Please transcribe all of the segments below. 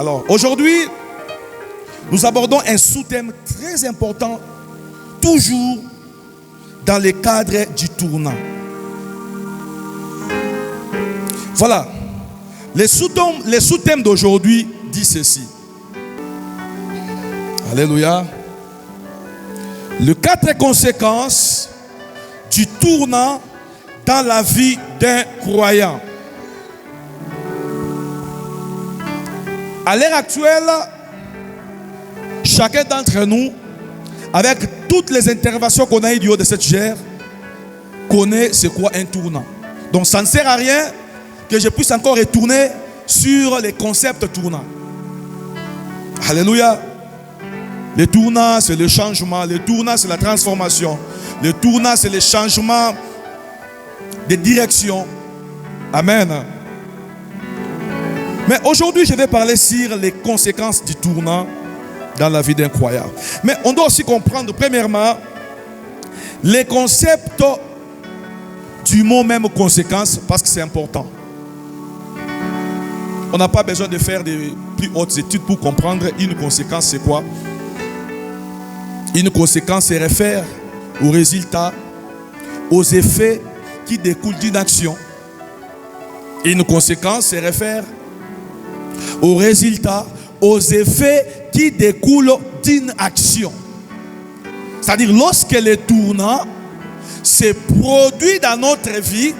Alors, aujourd'hui, nous abordons un sous-thème très important, toujours dans le cadre du tournant. Voilà. Les sous-thèmes d'aujourd'hui dit ceci. Alléluia. Les 4 conséquences du tournant dans la vie d'un croyant. À l'heure actuelle, chacun d'entre nous, avec toutes les interventions qu'on a eues du haut de cette chaire, connaît c'est quoi un tournant. Donc ça ne sert à rien que je puisse encore retourner sur les concepts tournants. Alléluia. Le tournant, c'est le changement. Le tournant, c'est la transformation. Le tournant, c'est le changement de direction. Amen. Mais aujourd'hui, je vais parler sur les conséquences du tournant dans la vie d'un croyant. Mais on doit aussi comprendre, premièrement, les concepts du mot même conséquence, parce que c'est important. On n'a pas besoin de faire des plus hautes études pour comprendre une conséquence, c'est quoi? Une conséquence se réfère aux résultats, aux effets qui découlent d'une action. Une conséquence se réfère aux résultats, aux effets qui découlent d'une action. C'est-à-dire, lorsque le tournant se produit dans notre vie,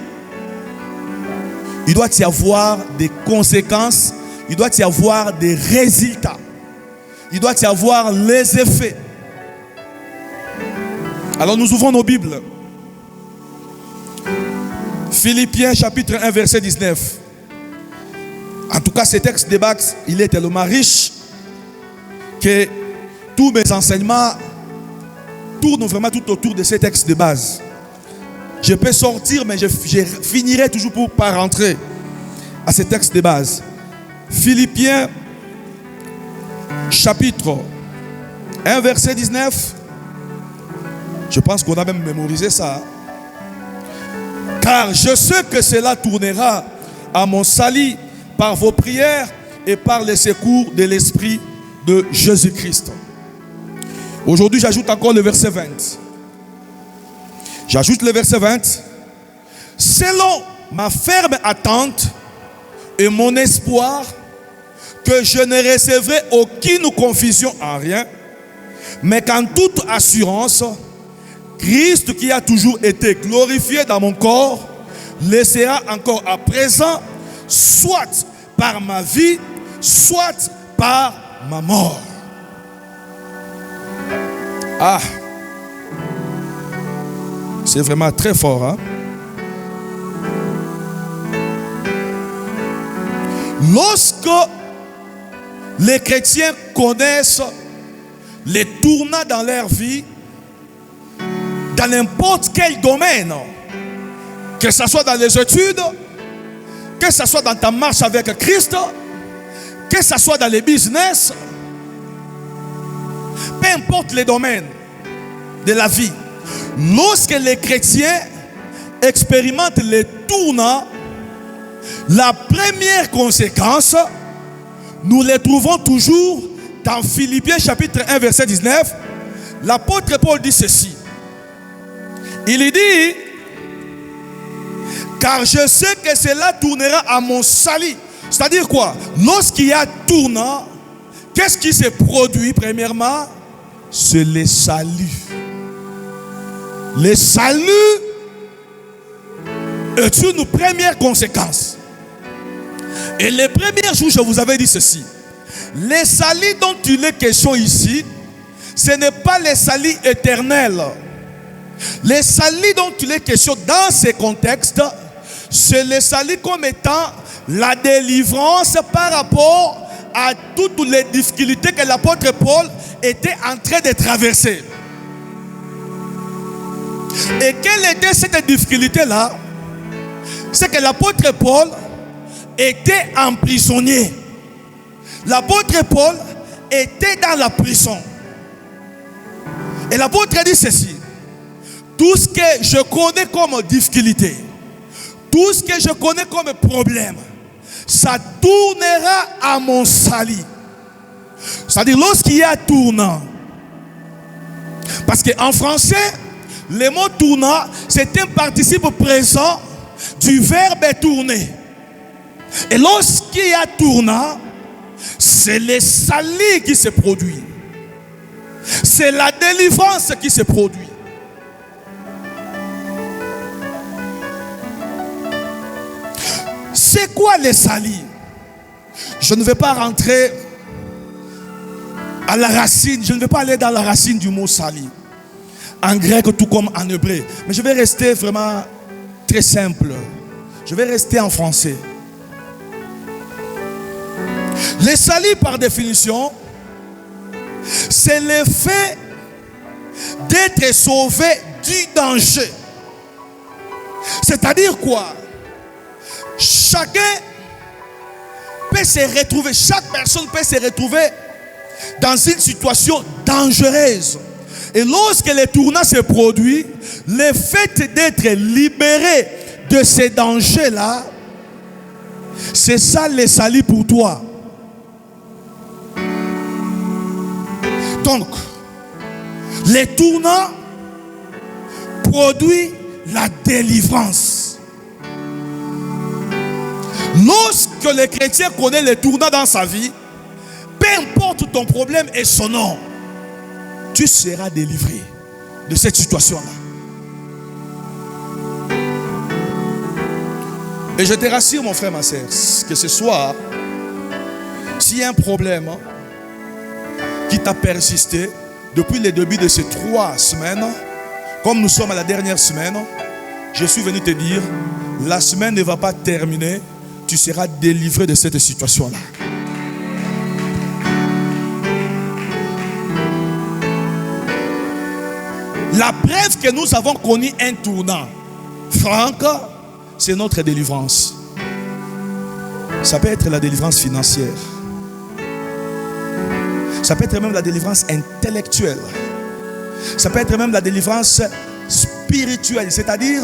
il doit y avoir des conséquences, il doit y avoir des résultats, il doit y avoir les effets. Alors nous ouvrons nos Bibles. Philippiens chapitre 1 verset 19. En tout cas, ce texte de base, il est tellement riche que tous mes enseignements tournent vraiment tout autour de ces textes de base. Je peux sortir, mais je finirai toujours par rentrer à ces textes de base. Philippiens chapitre 1 verset 19. Je pense qu'on a même mémorisé ça. Car je sais que cela tournera à mon salut par vos prières et par les secours de l'Esprit de Jésus-Christ. Aujourd'hui, j'ajoute encore le verset 20. J'ajoute le verset 20. Selon ma ferme attente et mon espoir que je ne recevrai aucune confusion en rien, mais qu'en toute assurance, Christ qui a toujours été glorifié dans mon corps, le sera encore à présent, soit par ma vie, soit par ma mort. Ah, c'est vraiment très fort, hein? Lorsque les chrétiens connaissent les tournants dans leur vie, dans n'importe quel domaine, que ce soit dans les études, que ce soit dans ta marche avec Christ, que ce soit dans les business, peu importe les domaines de la vie, lorsque les chrétiens expérimentent les tournants, la première conséquence, nous les trouvons toujours dans Philippiens chapitre 1 verset 19. L'apôtre Paul dit ceci. Il dit, car je sais que cela tournera à mon salut. C'est-à-dire quoi? Lorsqu'il y a tournant, qu'est-ce qui se produit premièrement? C'est le salut. Le salut est une première conséquence. Et les premiers jours, je vous avais dit ceci. Le salut dont il est question ici, ce n'est pas le salut éternel. Le salut dont il est question dans ces contextes, c'est le salut comme étant la délivrance par rapport à toutes les difficultés que l'apôtre Paul était en train de traverser. Et quelle était cette difficulté-là? C'est que l'apôtre Paul était emprisonné. L'apôtre Paul était dans la prison. Et l'apôtre dit ceci. Tout ce que je connais comme difficulté, tout ce que je connais comme problème, ça tournera à mon salut. C'est-à-dire lorsqu'il y a tournant. Parce qu'en français, le mot tournant, c'est un participe présent du verbe tourner. Et lorsqu'il y a tournant, c'est le salut qui se produit. C'est la délivrance qui se produit. C'est quoi le salut? Je ne vais pas rentrer à la racine, je ne vais pas aller dans la racine du mot salut. En grec tout comme en hébreu. Mais je vais rester vraiment très simple. Je vais rester en français. Le salut par définition, c'est le fait d'être sauvé du danger. C'est-à-dire quoi? Chacun peut se retrouver, chaque personne peut se retrouver dans une situation dangereuse. Et lorsque le tournant se produit, le fait d'être libéré de ces dangers-là, c'est ça le salut pour toi. Donc, le tournant produit la délivrance. Lorsque le chrétien connaît le tournant dans sa vie, peu importe ton problème et son nom, tu seras délivré de cette situation-là. Et je te rassure, mon frère, ma soeur, que ce soir, s'il y a un problème qui t'a persisté depuis le début de ces 3 semaines, comme nous sommes à la dernière semaine, je suis venu te dire, la semaine ne va pas terminer, tu seras délivré de cette situation-là. La preuve que nous avons connu un tournant franc, c'est notre délivrance. Ça peut être la délivrance financière. Ça peut être même la délivrance intellectuelle. Ça peut être même la délivrance spirituelle. C'est-à-dire,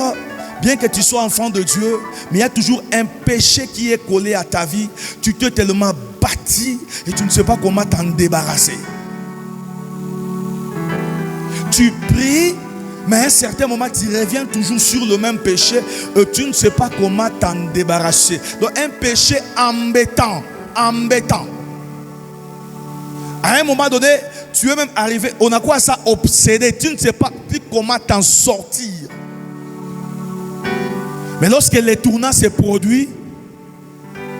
bien que tu sois enfant de Dieu, mais il y a toujours un péché qui est collé à ta vie. Tu t'es tellement bâti et tu ne sais pas comment t'en débarrasser. Tu pries, mais à un certain moment, tu reviens toujours sur le même péché et tu ne sais pas comment t'en débarrasser. Donc, un péché embêtant. À un moment donné, tu es même arrivé, on a quoi ça, obsédé. Tu ne sais pas plus comment t'en sortir. Mais lorsque le tournant se produit,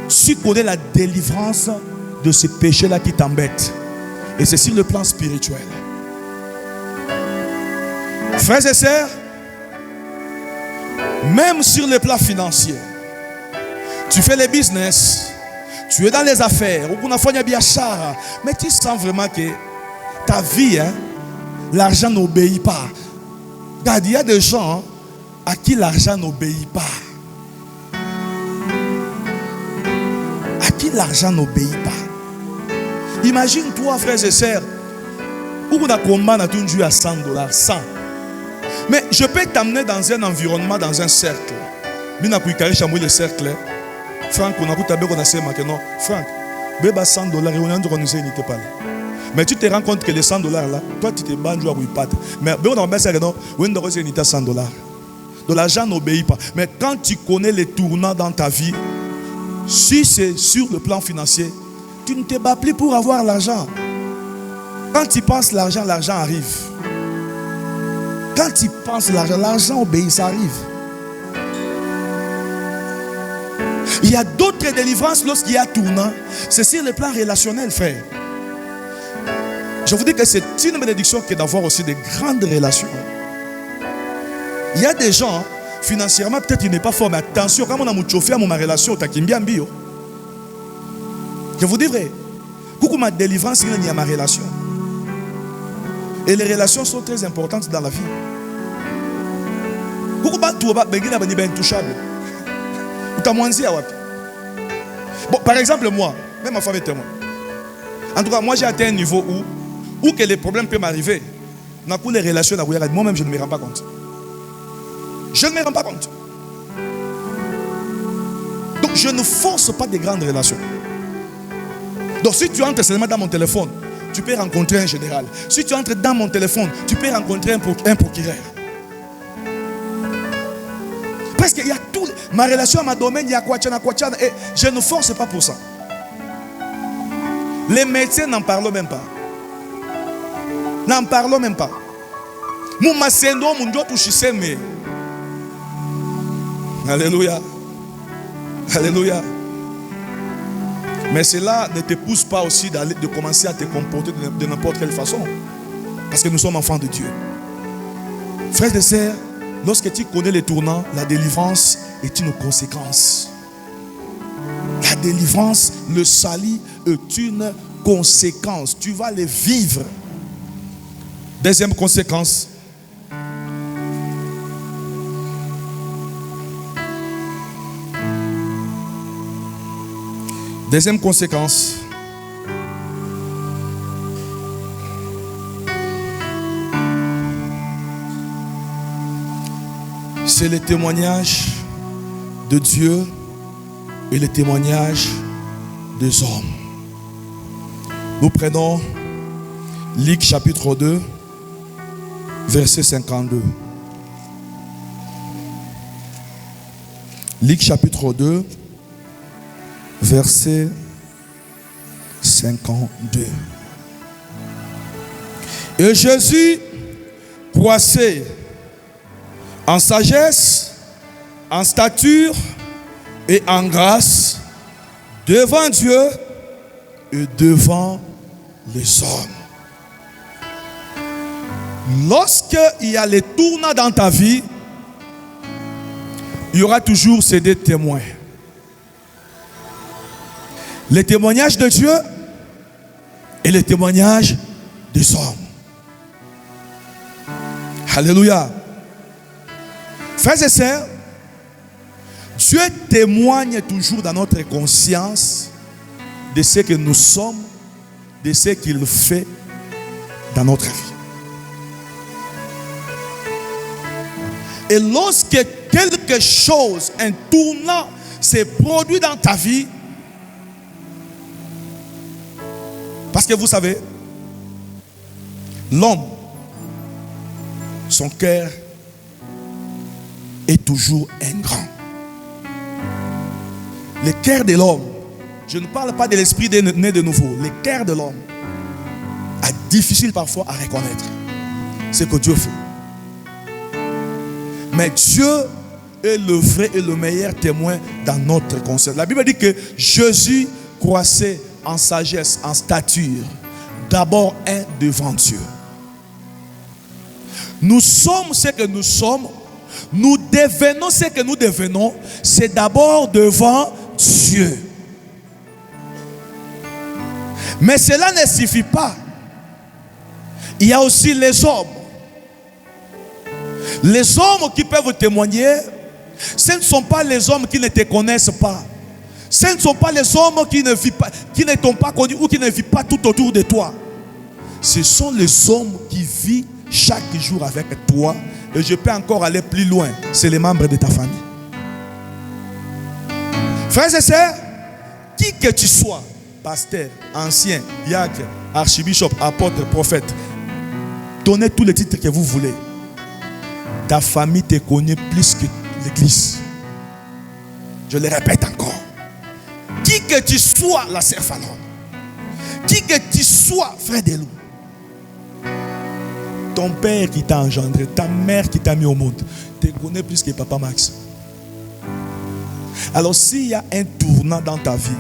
tu connais la délivrance de ce péché-là qui t'embête. Et c'est sur le plan spirituel. Frères et sœurs, même sur le plan financier, tu fais les business, tu es dans les affaires, mais tu sens vraiment que ta vie, l'argent n'obéit pas. Regarde, il y a des gens à qui l'argent n'obéit pas. À qui l'argent n'obéit pas. Imagine-toi, frères et sœurs, où on a combat à tout à 100 $, 100. Mais je peux t'amener dans un environnement, dans un cercle. Le cercle. Franck, on a tout à fait non. Franck, bébé 100 $, et on a n'était pas là. Mais tu te rends compte que les 100 $ là, toi tu te bandes à Wipate. Mais on a fait non, on a 100 $. Donc l'argent n'obéit pas. Mais quand tu connais les tournants dans ta vie, si c'est sur le plan financier, tu ne te bats plus pour avoir l'argent. Quand tu penses l'argent, l'argent arrive. Quand tu penses l'argent, l'argent obéit, ça arrive. Il y a d'autres délivrances lorsqu'il y a tournant. C'est sur le plan relationnel, frère. Je vous dis que c'est une bénédiction que d'avoir aussi de grandes relations. Il y a des gens, financièrement, peut-être il n'est pas fort, mais attention, quand on a mon chauffeur, ma relation, je vous dis vrai. Beaucoup ma délivrance, il y a ma relation. Et les relations sont très importantes dans la vie. Beaucoup de intouchable. Bon, par exemple, moi, même ma femme est témoin. En tout cas, moi j'ai atteint un niveau où que les problèmes peuvent m'arriver. Les relations, moi-même, je ne me rends pas compte. Je ne me rends pas compte. Donc, je ne force pas des grandes relations. Donc si tu entres seulement dans mon téléphone, tu peux rencontrer un général. Si tu entres dans mon téléphone, tu peux rencontrer un procureur. Parce qu'il y a tout. Ma relation à ma domaine, il y a quoi, et je ne force pas pour ça. Les médecins n'en parlent même pas. N'en parlons même pas. Alléluia. Alléluia. Mais cela ne te pousse pas aussi de commencer à te comporter de n'importe quelle façon. Parce que nous sommes enfants de Dieu. Frères et sœurs, lorsque tu connais les tournants, la délivrance est une conséquence. La délivrance, le salut est une conséquence. Tu vas les vivre. Deuxième conséquence. Deuxième conséquence. C'est le témoignage de Dieu et le témoignage des hommes. Nous prenons Luc chapitre 2, verset 52. Luc chapitre 2, verset 52. Et Jésus croissait en sagesse, en stature et en grâce devant Dieu et devant les hommes. Lorsqu'il y a les tournants dans ta vie, il y aura toujours ces deux témoins. Les témoignages de Dieu et les témoignages des hommes. Alléluia. Frères et sœurs, Dieu témoigne toujours dans notre conscience de ce que nous sommes, de ce qu'il fait dans notre vie. Et lorsque quelque chose, un tournant, s'est produit dans ta vie, parce que vous savez, l'homme, son cœur est toujours un grand. Le cœur de l'homme, je ne parle pas de l'esprit né de nouveau, le cœur de l'homme est difficile parfois à reconnaître ce que Dieu fait. Mais Dieu est le vrai et le meilleur témoin dans notre conscience. La Bible dit que Jésus croissait en sagesse, en stature, d'abord un devant Dieu. Nous sommes ce que nous sommes, nous devenons ce que nous devenons, c'est d'abord devant Dieu. Mais cela ne suffit pas. Il y a aussi les hommes. Les hommes qui peuvent témoigner, ce ne sont pas les hommes qui ne te connaissent pas. Ce ne sont pas les hommes qui ne t'ont pas connu ou qui ne vivent pas tout autour de toi. Ce sont les hommes qui vivent chaque jour avec toi. Et je peux encore aller plus loin. C'est les membres de ta famille. Frères et sœurs, qui que tu sois, pasteur, ancien, diacre, archibishop, apôtre, prophète, donnez tous les titres que vous voulez. Ta famille te connaît plus que l'église. Je le répète encore. Qui que tu sois, la sœur Fallon, qui que tu sois, frère Delou, ton père qui t'a engendré, ta mère qui t'a mis au monde, te connaît plus que papa Max. Alors s'il y a un tournant dans ta vie,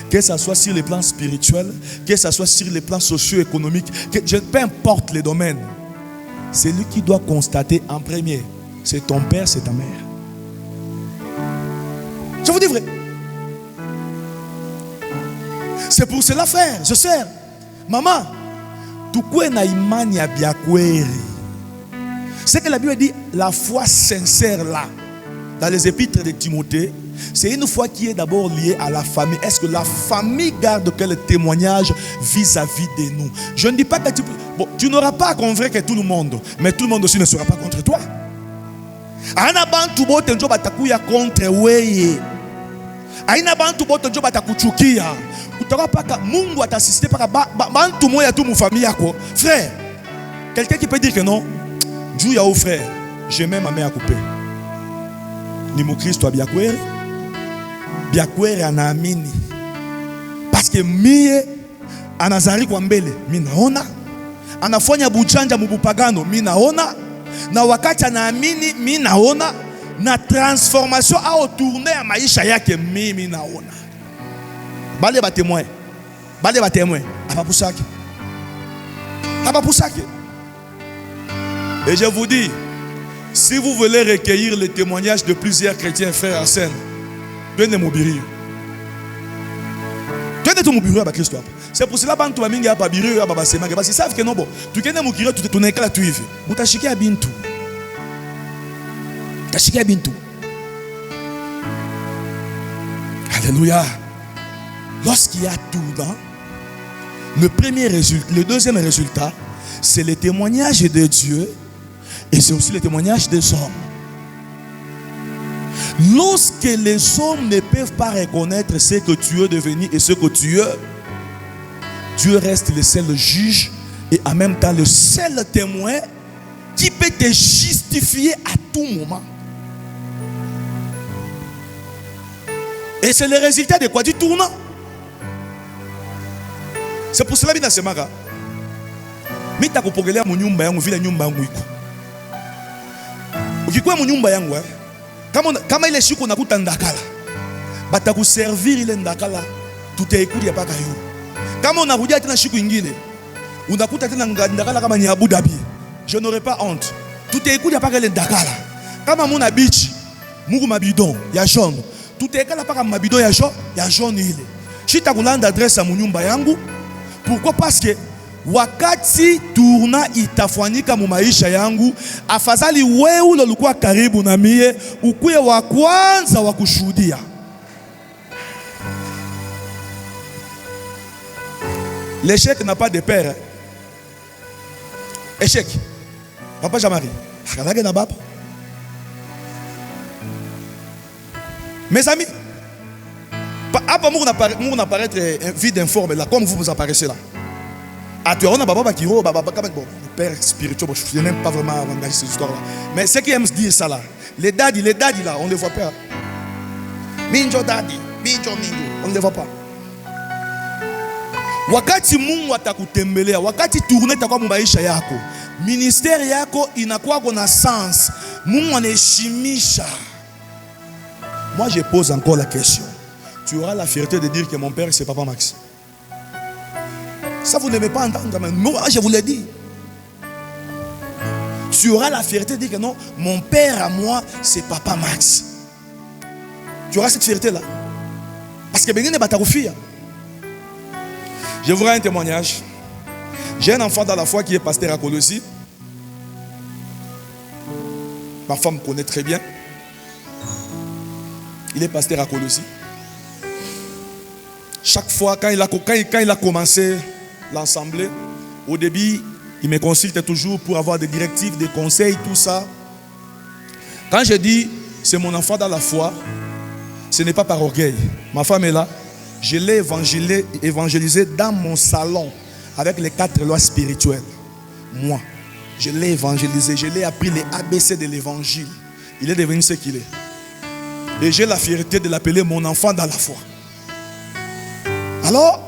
que ce soit sur le plan spirituel, que ce soit sur le plan socio-économique, peu importe les domaines, c'est lui qui doit constater en premier. C'est ton père, c'est ta mère. Je vous dis vrai. C'est pour cela, frère, je sers. Maman, c'est que la Bible dit, la foi sincère là, dans les épîtres de Timothée, c'est une foi qui est d'abord liée à la famille. Est-ce que la famille garde quel témoignage vis-à-vis de nous? Je ne dis pas que tu n'auras pas à convaincre tout le monde, mais tout le monde aussi ne sera pas contre toi. Aina bantu boto njo batakuchukia. Utaka paka Mungu atasiste paka bantu moya tu mu famille yako. Frère, quelqu'un qui peut dire que non, Dieu ya ou frère, je mets ma main à couper. Ni mu Kristo abiakwere. Biakwere anaamini. Parce que mie anazari kwa mbele, mimi naona. Anafanya bujanja mubupagano, mimi naona. Na wakati anaamini, mimi naona. Na transformation au tourner ya maisha yake, mimi naona. Bale ba témoin. Bale ba témoin. Abapusaki. Abapusaki. Et je vous dis, si vous voulez recueillir le témoignage de plusieurs chrétiens frères en scène, tenez mon bureau. Tenez tout mon bureau à Christ. C'est pour cela que tu as mis à bureau à Baba Sema. Parce qu'ils savent que non, bon, tu connais mon bureau, tu es là, tu y vis. Vous t'as chiqué à Bintou. T'as chiqué à Bintou. Alléluia. Lorsqu'il y a tout dans le deuxième résultat, c'est le témoignage de Dieu et c'est aussi le témoignage des hommes. Lorsque les hommes ne peuvent pas reconnaître ce que tu es devenu et ce que tu es, Dieu reste le seul juge et en même temps le seul témoin qui peut te justifier à tout moment. Et c'est le résultat de quoi? Du tournant. C'est pour cela que je dis, mita kupogelea mu nyumba yangu vile nyumba yangu iko. Ukikuwa mu nyumba yangu kama ile siku unakuta ndakala, batakuservir ile ndakala tutaikulia paka hiyo. Kama unakuja tena siku nyingine, unakuta tena ndakala kama ni Abu Dhabi. Je n'aurais pas honte. Tutaikulia paka ile ndakala. Kama muna beach, mungu mabidon ya jaune. Tutaikala paka mabidon ya jaune ile. Chita kulanda adresse ya mu nyumba yangu. Pourquoi? Parce que wakati tourna itafanyika mu maisha yangu, afadhali wewe ulikuwa karibu na mie ukuye wa kwanza wa kushuhudia. L'échec n'a pas de père. Échec. Papa Jean-Marie. Mes amis, on apparaître vide informe là, comme vous apparaissez là. Tu as un papa qui bon, père spirituel, je ne sais même pas vraiment engager cette histoire là. Mais ceux qui aiment dire ça là, les daddy là, on ne les voit pas. Minjo daddy, minjo, on ne les voit pas. Wakati Mungu atakutembelea, wakati tourner takuwa maisha yako, ministère yako inakuwa na sens. Mungu anaheshimisha. Moi je pose encore la question. Tu auras la fierté de dire que mon père c'est Papa Max. Ça vous n'aimez pas entendre, mais moi je vous l'ai dit. Tu auras la fierté de dire que non, mon père à moi c'est Papa Max. Tu auras cette fierté là. Parce que Bénin n'est pas ta fille. Je vous rends un témoignage. J'ai un enfant dans la foi qui est pasteur à Colossi. Ma femme me connaît très bien. Il est pasteur à Colossi. Chaque fois, quand il a commencé l'assemblée, au début, il me consulte toujours pour avoir des directives, des conseils, tout ça. Quand je dis, c'est mon enfant dans la foi, ce n'est pas par orgueil. Ma femme est là. Je l'ai évangélisé dans mon salon avec les 4 lois spirituelles. Moi, je l'ai évangélisé, je l'ai appris les ABC de l'évangile. Il est devenu ce qu'il est. Et j'ai la fierté de l'appeler mon enfant dans la foi. Alors,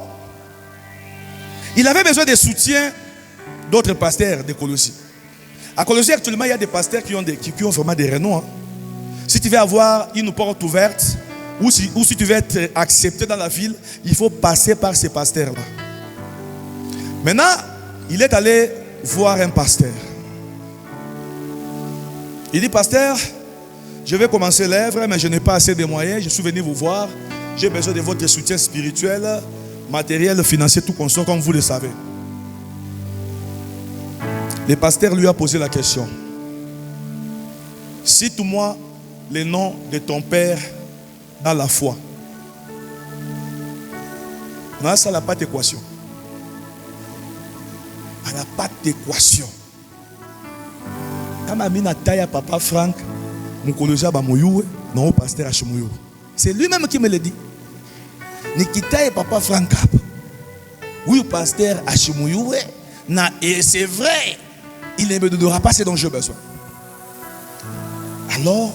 il avait besoin de soutien d'autres pasteurs de Colossi. À Colossi, actuellement, il y a des pasteurs qui ont vraiment des renoms. Hein. Si tu veux avoir une porte ouverte, ou si tu veux être accepté dans la ville, il faut passer par ces pasteurs-là. Maintenant, il est allé voir un pasteur. Il dit, pasteur, je vais commencer l'œuvre, mais je n'ai pas assez de moyens. Je suis venu vous voir. J'ai besoin de votre soutien spirituel, matériel, financier, tout consort, comme vous le savez. Le pasteur lui a posé la question. Cite-moi le nom de ton père dans la foi. Non, ça n'a pas d'équation. Elle n'a pas d'équation. Quand ma mine a taillé papa Franck, mon collègue a mouyou, non pasteur a mouyou. C'est lui-même qui me le dit. Nikita et papa Franck. Oui, pasteur Hachimouyoué. Et c'est vrai. Il ne me donnera pas ce dont j'ai besoin. Alors,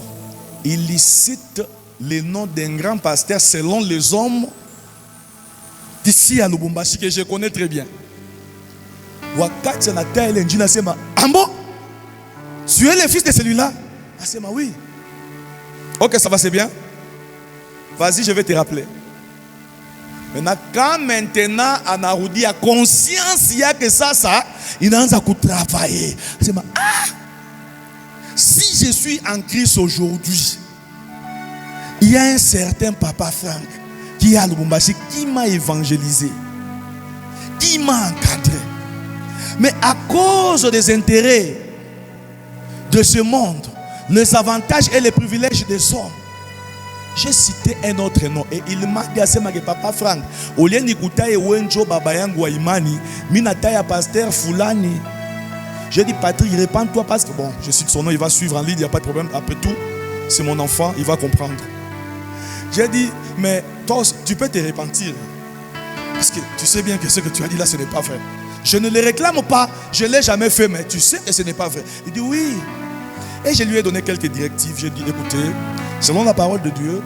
il cite le nom d'un grand pasteur selon les hommes d'ici à Lubumbashi que je connais très bien. Wakati Nata et Njina Sema. Ambo, tu es le fils de celui-là? Asema, oui. Ok, ça va, c'est bien. Vas-y, je vais te rappeler. Maintenant, quand maintenant Anaroudi a conscience, il y a que ça, il a envie de travailler. Asema, si je suis en Christ aujourd'hui, il y a un certain papa Franck qui est à Lubumbashi, qui m'a évangélisé, qui m'a encadré. Mais à cause des intérêts de ce monde, les avantages et les privilèges des hommes, j'ai cité un autre nom. Et il m'a dit à ce papa Franck, au lieu de Wenjo Babayangu Imani, Minataya pasteur Fulani. J'ai dit, Patrick, répands-toi parce que, bon, je cite son nom, il va suivre en ligne, il n'y a pas de problème. Après tout, c'est mon enfant, il va comprendre. J'ai dit, mais toi, tu peux te repentir. Parce que tu sais bien que ce que tu as dit là, ce n'est pas vrai. Je ne le réclame pas, je ne l'ai jamais fait, mais tu sais que ce n'est pas vrai. Il dit, oui. Et je lui ai donné quelques directives. J'ai dit, écoutez, selon la parole de Dieu,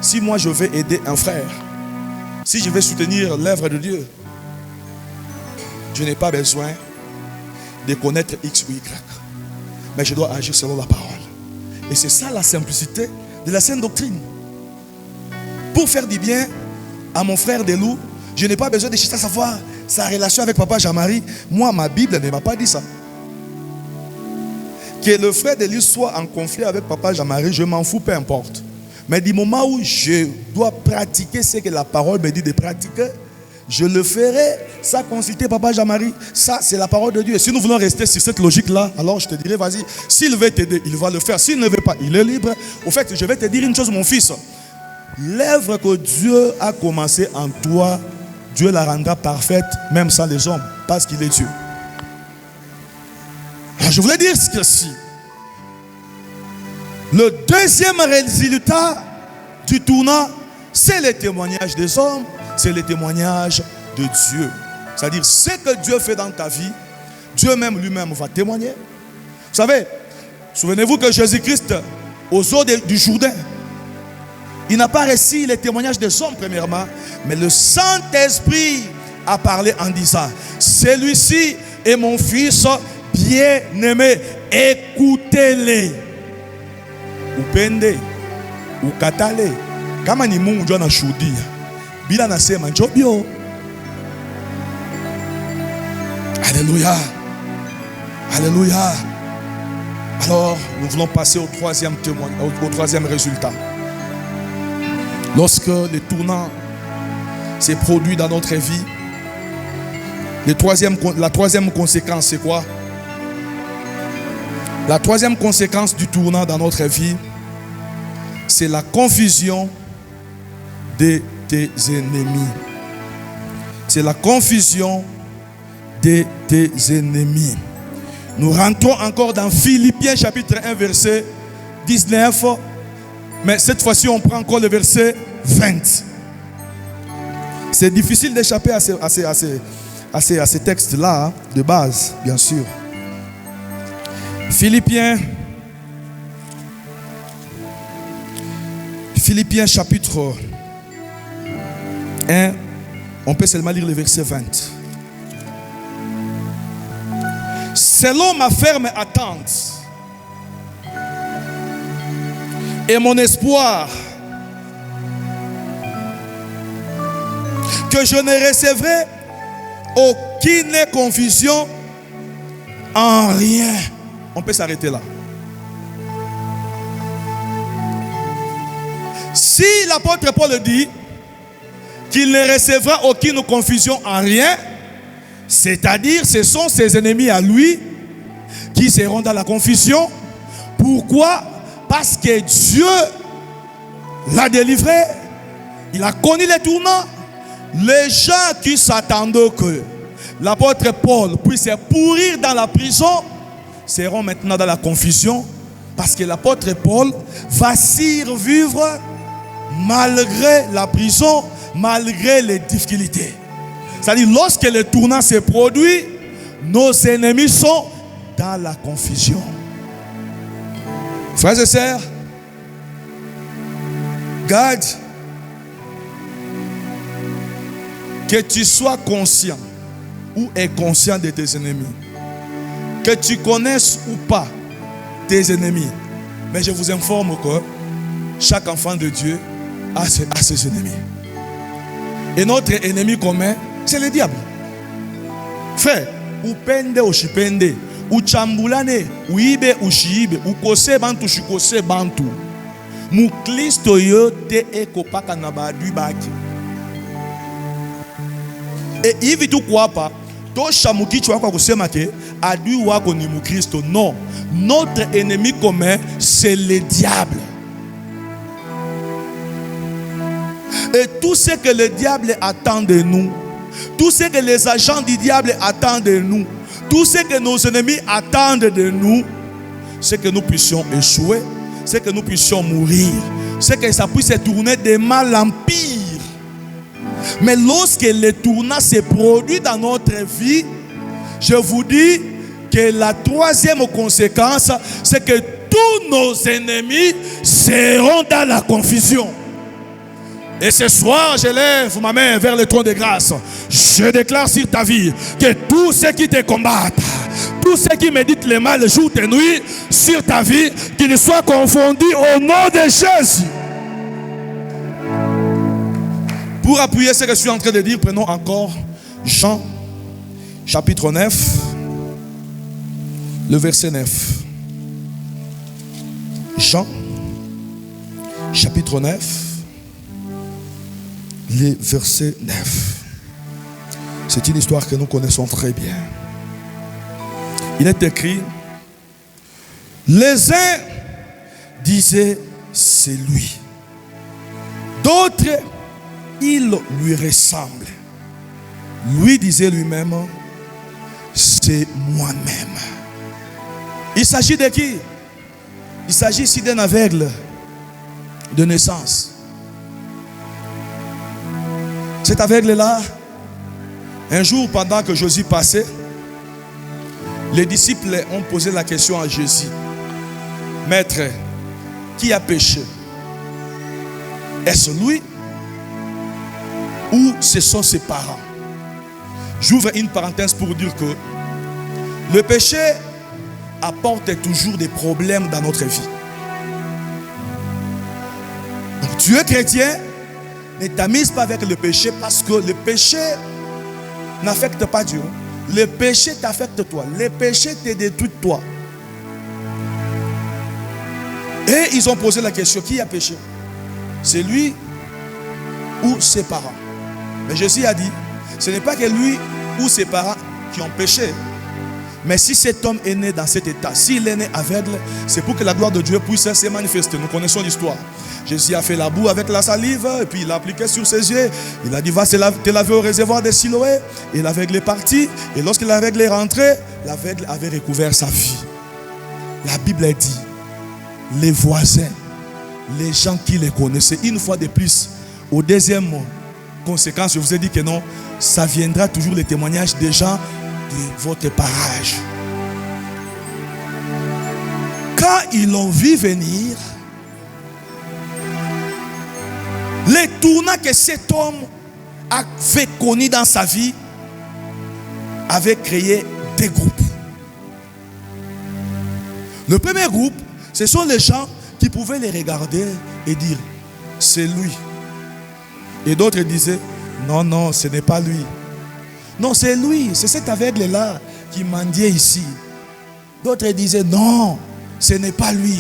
si moi je vais aider un frère, si je vais soutenir l'œuvre de Dieu, je n'ai pas besoin de connaître X ou Y. Mais je dois agir selon la parole. Et c'est ça la simplicité de la sainte doctrine. Pour faire du bien à mon frère Delou, je n'ai pas besoin de chercher à savoir sa relation avec papa Jean-Marie. Moi, ma Bible ne m'a pas dit ça. Que le frère Delou soit en conflit avec papa Jean-Marie, je m'en fous, peu importe. Mais du moment où je dois pratiquer ce que la parole me dit de pratiquer, je le ferai sans consulter papa Jean-Marie. Ça, c'est la parole de Dieu. Et si nous voulons rester sur cette logique-là, alors je te dirai, vas-y, s'il veut t'aider, il va le faire. S'il ne veut pas, il est libre. Au fait, je vais te dire une chose, mon fils. L'œuvre que Dieu a commencé en toi, Dieu la rendra parfaite, même sans les hommes, parce qu'il est Dieu. Alors, je voulais dire ceci. Le deuxième résultat du tournant, c'est le témoignage des hommes, c'est le témoignage de Dieu. C'est-à-dire, ce que Dieu fait dans ta vie, Dieu même lui-même va témoigner. Vous savez, souvenez-vous que Jésus-Christ, aux eaux du Jourdain, il n'a pas reçu les témoignages des hommes premièrement, mais le Saint-Esprit a parlé en disant, celui-ci est mon fils bien-aimé, écoutez-les. Ou pende, ou katale, kama ni mungu jona shuhudia, bila nasema njobio. Alléluia. Alléluia. Alors, nous voulons passer au troisième témoignage, au troisième résultat. Lorsque le tournant s'est produit dans notre vie, la troisième conséquence, c'est quoi? La troisième conséquence du tournant dans notre vie, c'est la confusion de tes ennemis. C'est la confusion de tes ennemis. Nous rentrons encore dans Philippiens chapitre 1 verset 19. Mais cette fois-ci, on prend encore le verset 20. C'est difficile d'échapper à ces textes-là, de base, bien sûr. Philippiens chapitre 1, on peut seulement lire le verset 20. Selon ma ferme attente et mon espoir que je ne recevrai aucune confusion en rien. On peut s'arrêter là. Si l'apôtre Paul dit qu'il ne recevra aucune confusion en rien, c'est-à-dire ce sont ses ennemis à lui qui seront dans la confusion. Pourquoi? Parce que Dieu l'a délivré. Il a connu les tournants. Les gens qui s'attendaient que l'apôtre Paul puisse pourrir dans la prison seront maintenant dans la confusion, parce que l'apôtre Paul va survivre malgré la prison, malgré les difficultés. C'est-à-dire, lorsque le tournant se produit, nos ennemis sont dans la confusion. Frères et sœurs, garde que tu sois conscient ou inconscient de tes ennemis. Que tu connaisses ou pas tes ennemis. Mais je vous informe que chaque enfant de Dieu a ses ennemis. Et notre ennemi commun, c'est le diable. Frère, ou pende ou chipende, ou chambulane, ou ibe ou shiibe, ou kose bantu shikose bantu. Mu Kristo yo te ekopaka na badui baki. Et hivi tu crois pas, tosha mukichi wako kusema ke adui wako ni mu Kristo. Non, notre ennemi commun c'est le diable. Et tout ce que le diable attend de nous, tout ce que les agents du diable attendent de nous, tout ce que nos ennemis attendent de nous, c'est que nous puissions échouer, c'est que nous puissions mourir, c'est que ça puisse se tourner de mal en pire. Mais lorsque le tournant se produit dans notre vie, je vous dis que la troisième conséquence, c'est que tous nos ennemis seront dans la confusion. Et ce soir, je lève ma main vers le trône de grâce. Je déclare sur ta vie que tous ceux qui te combattent, tous ceux qui méditent le mal jour et nuit sur ta vie, qu'ils soient confondus au nom de Jésus. Pour appuyer ce que je suis en train de dire, prenons encore Jean, chapitre 9, le verset 9. Jean, chapitre 9, le verset 9. C'est une histoire que nous connaissons très bien. Il est écrit, les uns disaient c'est lui, d'autres il lui ressemble. Lui disait lui-même, c'est moi-même. Il s'agit de qui? Il s'agit ici d'un aveugle de naissance. Cet aveugle-là, un jour pendant que Jésus passait, les disciples ont posé la question à Jésus. Maître, qui a péché? Est-ce lui ou ce sont ses parents? J'ouvre une parenthèse pour dire que le péché apporte toujours des problèmes dans notre vie. Donc tu es chrétien, ne t'amuse pas avec le péché parce que le péché n'affecte pas Dieu. Le péché t'affecte toi. Le péché te détruit toi. Et ils ont posé la question, qui a péché? C'est lui ou ses parents? Mais Jésus a dit, ce n'est pas que lui ou ses parents qui ont péché. Mais si cet homme est né dans cet état, s'il est né aveugle, c'est pour que la gloire de Dieu puisse se manifester. Nous connaissons l'histoire. Jésus a fait la boue avec la salive, et puis il l'a appliqué sur ses yeux. Il a dit, va te laver au réservoir de Siloé. Et l'aveugle est parti. Et lorsque l'aveugle est rentré, l'aveugle avait recouvert sa vie. La Bible dit, les voisins, les gens qui les connaissaient, une fois de plus, au deuxième conséquence, je vous ai dit que non, ça viendra toujours les témoignages des gens de votre parage. Quand ils l'ont vu venir, les tournants que cet homme avait connus dans sa vie avaient créé des groupes. Le premier groupe, ce sont les gens qui pouvaient les regarder et dire, c'est lui. Et d'autres disaient, non, non, ce n'est pas lui. Non, c'est lui, c'est cet aveugle-là qui mendiait ici. D'autres disaient, non, ce n'est pas lui.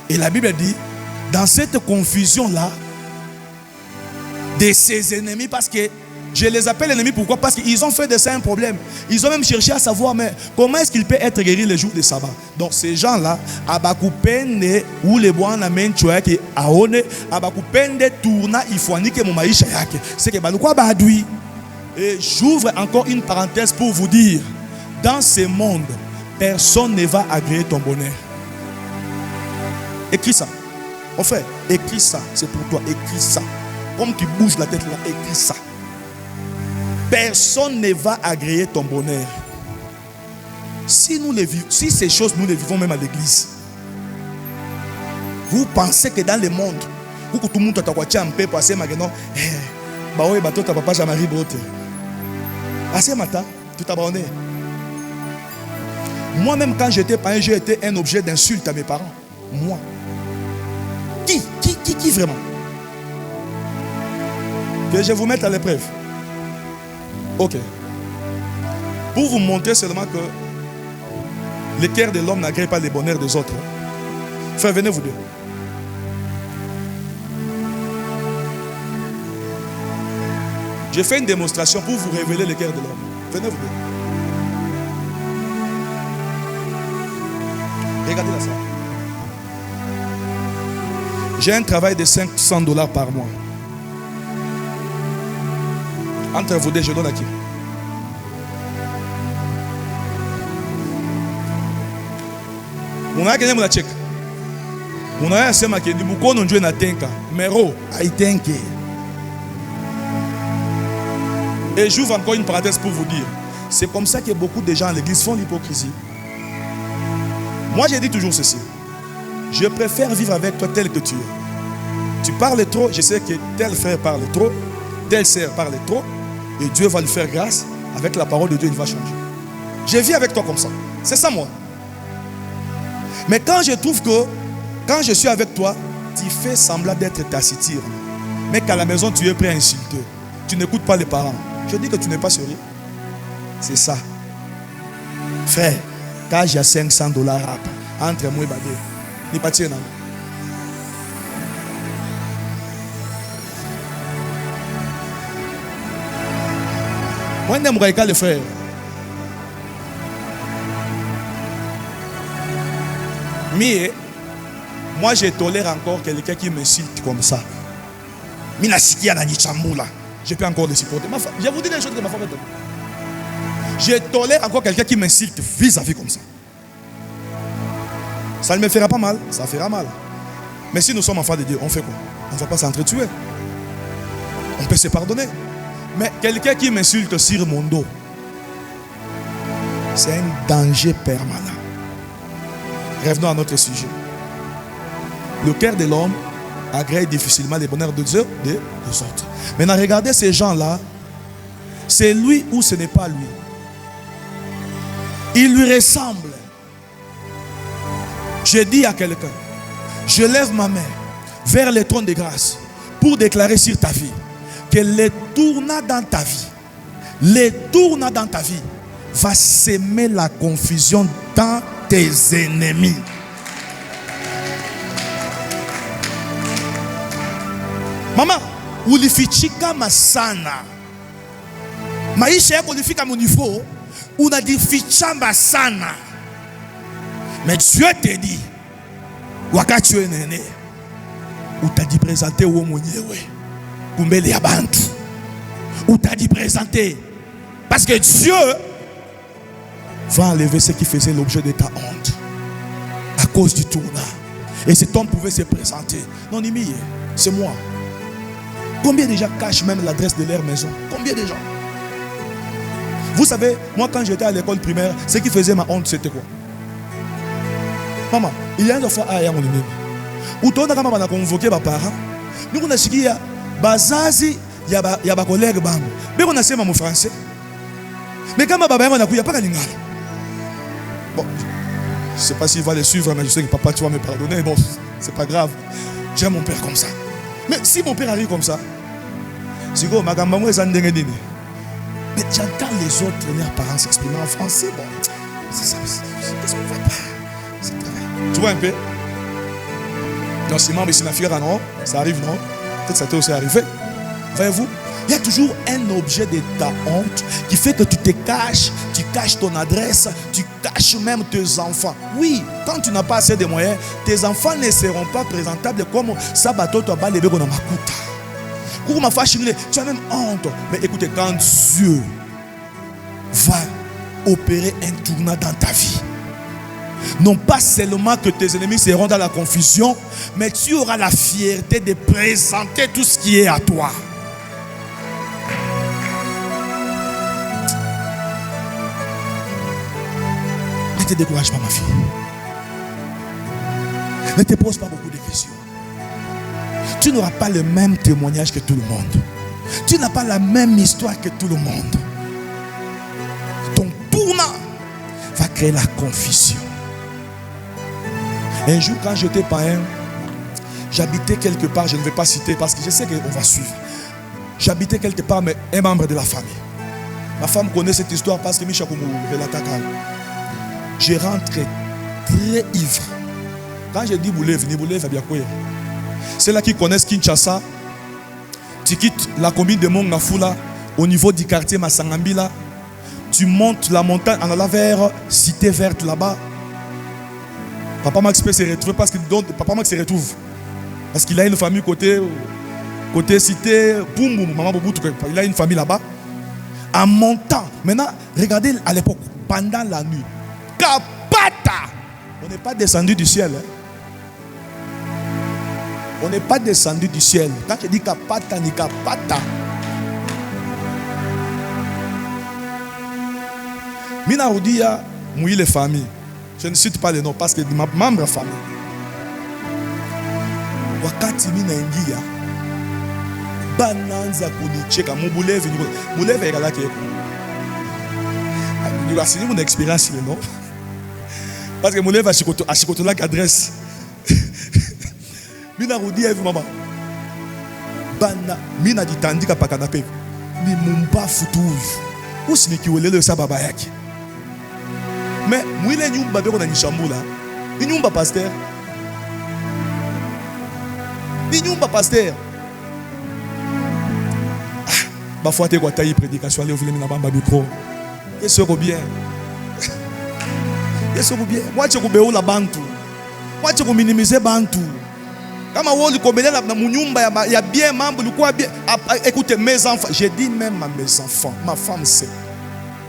Et la Bible dit, dans cette confusion-là, de ses ennemis, parce que je les appelle ennemis, pourquoi? Parce qu'ils ont fait de ça un problème. Ils ont même cherché à savoir, mais comment est-ce qu'il peut être guéri le jour de sabbat? Donc ces gens-là, abakupende ou les bois na menchoya qui aone, abakupende tourna ifwani ke momaisha yake. C'est que balukwa badui. Et j'ouvre encore une parenthèse pour vous dire, dans ce monde, personne ne va agréer ton bonheur. Écris ça. Mon frère, écris ça, c'est pour toi, écris ça. Comme tu bouges la tête là, écris ça. Personne ne va agréer ton bonheur. Si ces choses, nous les vivons même à l'église. Vous pensez que dans le monde, tout le monde a un peu passé maintenant, papa Jean-Marie Brote. Assez matin, tout abandonné. Moi-même, quand j'étais parent, j'ai été un objet d'insulte à mes parents. Moi. Qui vraiment? Que je vous mette à l'épreuve. Ok. Pour vous montrer seulement que le cœur de l'homme n'agrée pas les bonheurs des autres. Frère, venez vous deux. J'ai fait une démonstration pour vous révéler le cœur de l'homme. Venez vous deux. Regardez là ça. J'ai un travail de $500 par mois. Entre vous deux, je donne à qui? On a gagné mon chèque. On a assez marqué. Nous connaissons Dieu na tenka. Mero, I think. Et j'ouvre encore une parenthèse pour vous dire. C'est comme ça que beaucoup de gens à l'église font l'hypocrisie. Moi, j'ai dit toujours ceci. Je préfère vivre avec toi tel que tu es. Tu parles trop, je sais que tel frère parle trop, telle sœur parle trop, et Dieu va lui faire grâce. Avec la parole de Dieu, il va changer. Je vis avec toi comme ça. C'est ça, moi. Mais quand je trouve que, quand je suis avec toi, tu fais semblant d'être taciturne. Mais qu'à la maison, tu es prêt à insulter. Tu n'écoutes pas les parents. Je dis que tu n'es pas sérieux. C'est ça. Frère, quand j'ai $500 entre moi et Badé, il pas tiens. Moi, je n'aime pas le frère. Mais moi, je tolère encore quelqu'un qui m'insulte comme ça. Je peux encore le supporter. Je vous dis des choses que ma femme est. Je tolère encore quelqu'un qui m'insulte vis-à-vis comme ça. Ça ne me fera pas mal, ça fera mal. Mais si nous sommes enfants de Dieu, on fait quoi? On ne va pas s'entretuer. On peut se pardonner. Mais quelqu'un qui m'insulte sur mon dos, c'est un danger permanent. Revenons à notre sujet. Le cœur de l'homme agrée difficilement les bonheurs de Dieu des autres. Maintenant, regardez ces gens-là. C'est lui ou ce n'est pas lui. Il lui ressemble. Je dis à quelqu'un, je lève ma main vers le trône de grâce pour déclarer sur ta vie que les tournants dans ta vie va semer la confusion dans tes ennemis. Maman, ulifichika masana. Maisha yako ulifika mon niveau, unajifichamba sana. Mais Dieu te dit, wakati wewe nene, utajipresenter wewe mwenyewe. Kumbele ya bantu. Utajipresenter. Parce que Dieu va enlever ce qui faisait l'objet de ta honte. À cause du tournant. Et cet homme pouvait se présenter. Non, Nimi, c'est moi. Combien de gens cachent même l'adresse de leur maison? Combien de gens? Vous savez, moi quand j'étais à l'école primaire, ce qui faisait ma honte, c'était quoi? Maman, il y a une fois à mon ennemi. Où ton maman a convoqué mes parents. Nous on a dit bazazi ya ba collègue bango. Mais on a dit mon français. Mais quand ma baba m'a dit pas lingala. Bon, je ne sais pas s'il va les suivre, mais je sais que papa tu vas me pardonner. Bon, c'est pas grave. J'aime mon père comme ça. Mais si mon père arrive comme ça, c'est quoi ma gamme moi zandenge dine. Mais j'entends les autres leurs parents s'exprimer en français. Bon, c'est ça. Qu'est-ce qu'on va pas? C'est très vrai. Tu vois un peu? Non, c'est moi, mais c'est la fille, non? Ça arrive, non? Peut-être ça t'est aussi arrivé. Voyez-vous? Il y a toujours un objet de ta honte qui fait que tu te caches, tu caches ton adresse, tu caches même tes enfants. Oui, quand tu n'as pas assez de moyens, tes enfants ne seront pas présentables comme ça bateau toi bas les bébés dans ma couta. Pour ma fâche, tu as même honte. Mais écoutez, quand Dieu va opérer un tournant dans ta vie, Non pas seulement que tes ennemis seront dans la confusion, mais tu auras la fierté de présenter tout ce qui est à toi. Ne te décourage pas, ma fille. Ne te pose pas beaucoup de questions. Tu n'auras pas le même témoignage que tout le monde. Tu n'as pas la même histoire que tout le monde. Ton tournant va créer la confusion. Un jour, quand j'étais païen, j'habitais quelque part, je ne vais pas citer parce que je sais qu'on va suivre. J'habitais quelque part, mais un membre de la famille. Ma femme connaît cette histoire parce que Micha Koumou relatakal. Je rentre très ivre. Quand je dis Boulé, venez Boulé, bien quoi. C'est là qui connaissent Kinshasa. Tu quittes la commune de Mongafula au niveau du quartier Massangambila. Tu montes la montagne en allant vers Cité Verte là-bas. Papa Max peut se retrouver parce que Papa Max se retrouve. Parce qu'il a une famille côté Cité, boum boum, maman Boubou, il a une famille là-bas. En montant, maintenant, regardez à l'époque, pendant la nuit, Kapata! On n'est pas descendu du ciel. Hein? On n'est pas descendu du ciel. Quand je dis Kapata, ni Kapata. Mina Roudia, mouille les familles. Je ne cite pas les noms parce que ma membre famille. Wakati mina ingia. Bananza kunicheka. Mubuleve egala keko. Nous avons mon expérience, non? Parce que Mouleve a chikoto la adresse. Mina Roudi a vu maman. Bana, mina dit tandika pa canapé. Mi mumba futouj. Où c'est qui voulait le sababayaki? Mais mouille nyumba beko na nishamula. Ni nyumba pasteur. Ni nyumba pasteur. Ba fois te quoi taille prédication aller ouvrir na bamba micro. Et ce bien. Et ce bien. Moi tu ko la bantu. Moi tu ko minimiser bantu. Kama woli ko belela na munyumba ya bien mambo likuwa bien. Écoutez mes enfants, j'ai dit même à mes enfants, ma femme sait.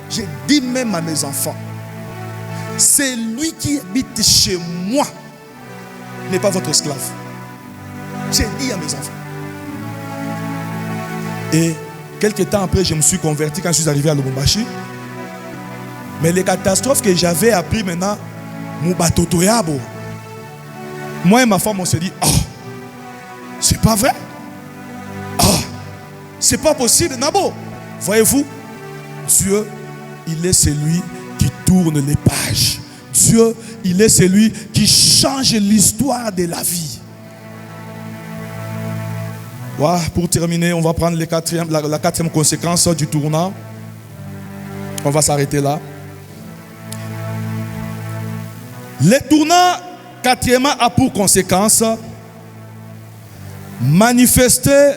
J'ai dit même à mes enfants. C'est lui qui habite chez moi n'est pas votre esclave. J'ai dit à mes enfants. Et quelques temps après, je me suis converti quand je suis arrivé à Lubumbashi. Mais les catastrophes que j'avais appris maintenant, Moubatotoyabo. Moi et ma femme, on s'est dit, oh, c'est pas vrai. Oh, c'est pas possible, Nabo. Voyez-vous, Dieu, il est celui qui tourne les pages. Dieu, il est celui qui change l'histoire de la vie. Voilà, pour terminer, on va prendre la quatrième conséquence du tournant. On va s'arrêter là. Le tournant, quatrièmement, a pour conséquence manifester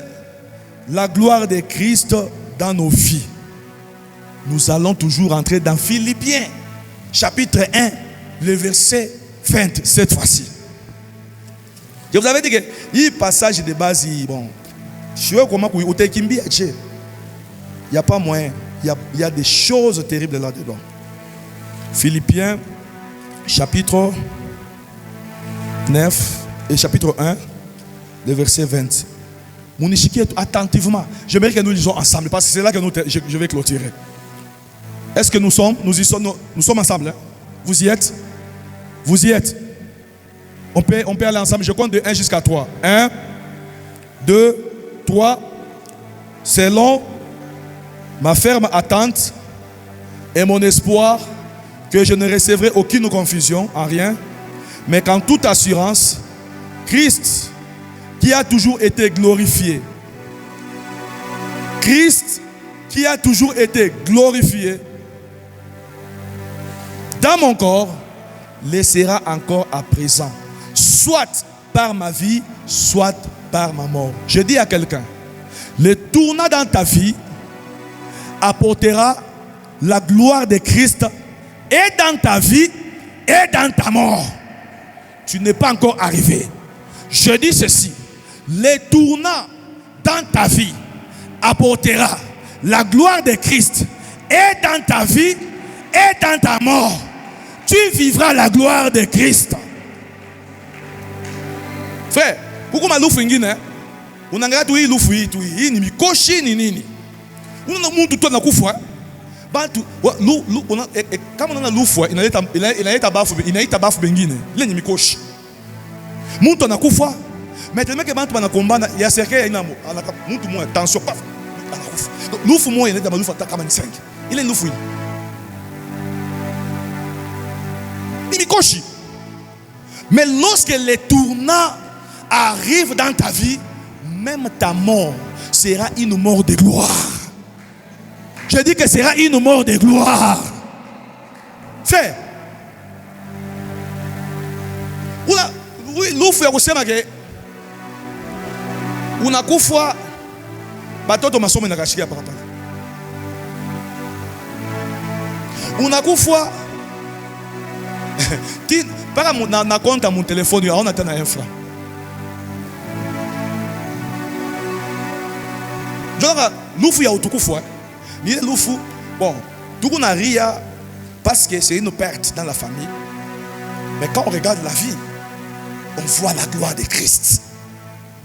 la gloire de Christ dans nos vies. Nous allons toujours entrer dans Philippiens, chapitre 1, le verset 20, cette fois-ci. Je vous avais dit que il passage de base, bon, je sais comment il n'y a pas moyen. Il y a des choses terribles là-dedans. Philippiens, chapitre 9 et chapitre 1, le verset 20. Mounishiki, attentivement. J'aimerais que nous lisons ensemble parce que c'est là que je vais clôturer. Est-ce que nous sommes ensemble? Hein? Vous y êtes? Vous y êtes? On peut aller ensemble. Je compte de 1 jusqu'à 3. 1, 2, 3. Selon ma ferme attente et mon espoir que je ne recevrai aucune confusion en rien, mais qu'en toute assurance, Christ, qui a toujours été glorifié, Christ, qui a toujours été glorifié, dans mon corps, laissera encore à présent, soit par ma vie, soit par ma mort. Je dis à quelqu'un, le tournant dans ta vie apportera la gloire de Christ et dans ta vie et dans ta mort. Tu n'es pas encore arrivé. Je dis ceci, le tournant dans ta vie apportera la gloire de Christ et dans ta vie et dans ta mort. tu vivras la gloire de Christ. Frère, pourquoi ma loufu ngine? Unangala tu hii loufu hii tu hii ni mikoshi ni nini? Una muntu tu anakufa. Bantu kama una loufu inaleta bafu bengine. Ile ni mikoshi. Muntu anakufa. Mais tellement que bantu banakombana ya serikali ina muntu mmoja tension paf. Anakufa. Loufu moja inaleta malufu hata kama ni 5. Ile ni loufu hii. Ni mikoshi. Mais lorsque les tournants arrivent dans ta vie, même ta mort sera une mort de gloire. Je dis que sera une mort de gloire. Fait. Oui, l'oufou yakusema ke unakufa batoto masomo nakashikia papa. Unakufa para na compte mon téléphone on attend un franc. Genre l'oufou ya utukufu. Ni l'oufou. Bon, tout on a ria parce que c'est une perte dans la famille. Mais quand on regarde la vie, on voit la gloire de Christ.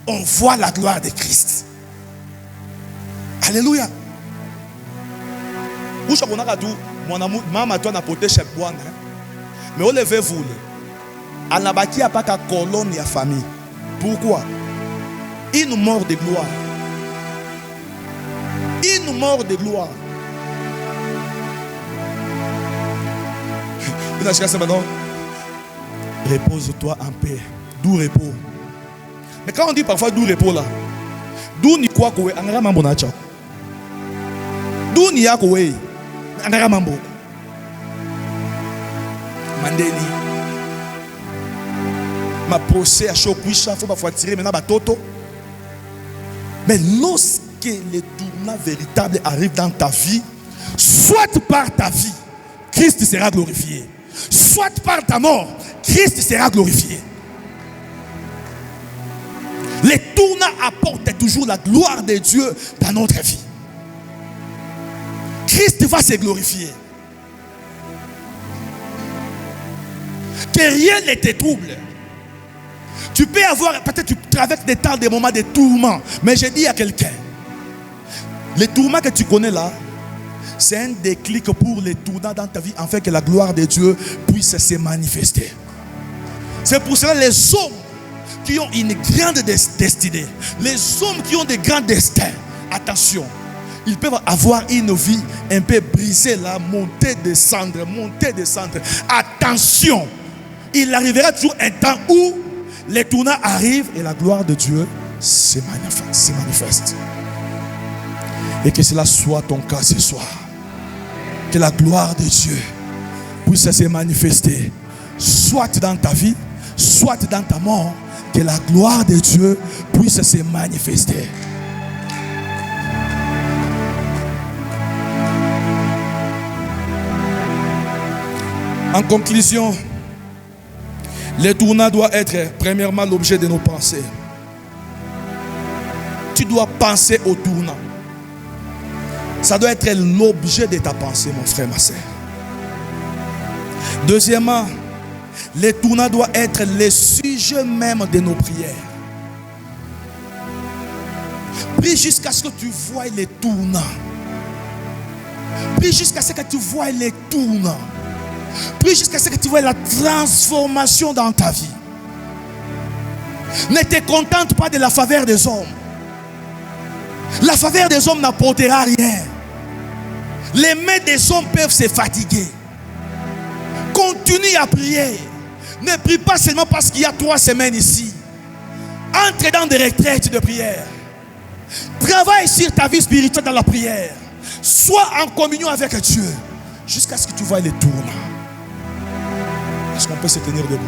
On voit la gloire de Christ. Alléluia. Où je connais tout, mon amour, maman toi n'a porté chez Bouane. Mais on levez-vous. À la bâtie à pas qu'à colonne et à famille. Pourquoi? Une mort de gloire. Une mort de gloire. Repose-toi en paix. Doux repos. Mais quand on dit parfois doux repos là, doux ni quoi que angara mambo na cha. Doux ni ya ko angara mambo. Mandeli. Ma procès à chokwisha faut pas tirer maintenant batoto. Mais lorsque les tournants véritables arrivent dans ta vie, soit par ta vie, Christ sera glorifié. Soit par ta mort, Christ sera glorifié. Les tournants apportent toujours la gloire de Dieu dans notre vie. Christ va se glorifier. Que rien ne te trouble. Tu peux avoir, peut-être tu traverses des temps, des moments de tourments. Mais je dis à quelqu'un, les tourments que tu connais là, c'est un déclic pour les tournants dans ta vie, afin que la gloire de Dieu puisse se manifester. C'est pour cela les hommes qui ont une grande destinée, les hommes qui ont des grands destins, attention, ils peuvent avoir une vie un peu brisée là, monter, descendre. Attention, il arrivera toujours un temps où les tournants arrivent et la gloire de Dieu se manifeste. Et que cela soit ton cas ce soir. Que la gloire de Dieu puisse se manifester, soit dans ta vie, soit dans ta mort. Que la gloire de Dieu puisse se manifester. En conclusion, le tournant doit être premièrement l'objet de nos pensées. Tu dois penser au tournant. Ça doit être l'objet de ta pensée, mon frère, ma soeur. Deuxièmement, le tournant doit être le sujet même de nos prières. Prie jusqu'à ce que tu vois les tournants. Prie jusqu'à ce que tu vois les tournants. Prie jusqu'à ce que tu vois la transformation dans ta vie. Ne te contente pas de la faveur des hommes. La faveur des hommes n'apportera rien. Les mains des hommes peuvent se fatiguer. Continue à prier. Ne prie pas seulement parce qu'il y a 3 semaines ici. Entre dans des retraites de prière. Travaille sur ta vie spirituelle dans la prière. Sois en communion avec Dieu. Jusqu'à ce que tu vois les tournants. Est-ce qu'on peut se tenir debout?